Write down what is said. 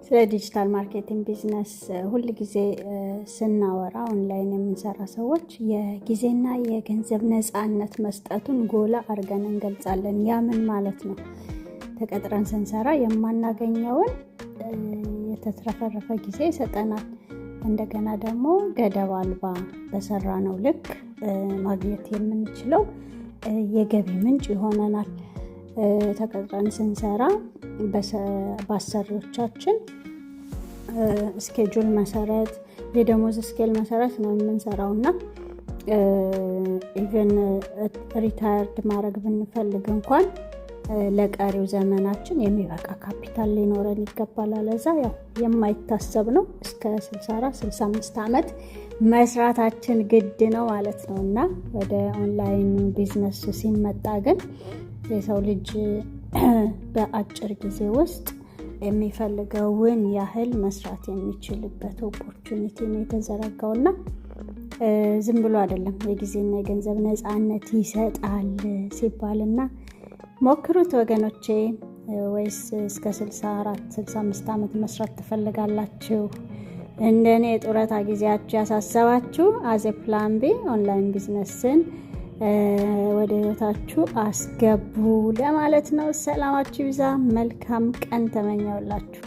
ስለ ዲጂታል ማርኬቲንግ ቢዝነስ ሁል ጊዜ ስናወራ ኦንላይን የምንሰራ ሰዎች የጊዜና የገንዘብ ነፃነት መስጠቱን ጎላ አድርገን እንገልጻለን። ያ ምን ማለት ነው? ተቀጥረን ስንሰራ የማናገኘውን የተትረፈረፈ ጊዜ ይሰጠናል። እንደገና ደግሞ ገደብ አልባ በሰራነው ልክ ማግኘት የምንችለው የገቢ ምንጭ ይሆነናል። ተቀጥረን ስንሰራ በአሰሪዎቻችን ስኬጁል መሰረት የደሞዝ ስኬል መሰረት ነው የምንሰራውና ኢቨን ሪታየርድ ማድረግ ብንፈልግ እንኳን ለቀሪው ዘመናችን የሚበቃ ካፒታል ሊኖረን ይገባል። አለዛ ያው የማይታሰብ ነው። እስከ 64-65 ዓመት መስራታችን ግድ ነው ማለት ነው። እና ወደ ኦንላይን ቢዝነስ ሲመጣ ግን የሰው ልጅ በአጭር ጊዜ ውስጥ የሚፈልገውን ያህል መስራት የሚችልበት ኦፖርቹኒቲ ነው የተዘረጋውና ዝም ብሎ አይደለም። የጊዜና የገንዘብ ነፃነት ይሰጣል ሲባልና ሞክሩት ወገኖቼ። ወይስ እስከ 64-65 ዓመት መስራት ትፈልጋላችሁ? እንደኔ የጡረታ ጊዜያችሁ ያሳሰባችሁ አዜ ፕላን ቢ ኦንላይን ቢዝነስን ወደ ህይወታችሁ አስገቡ ለማለት ነው። ሰላማችሁ ይብዛ። መልካም ቀን ተመኘውላችሁ።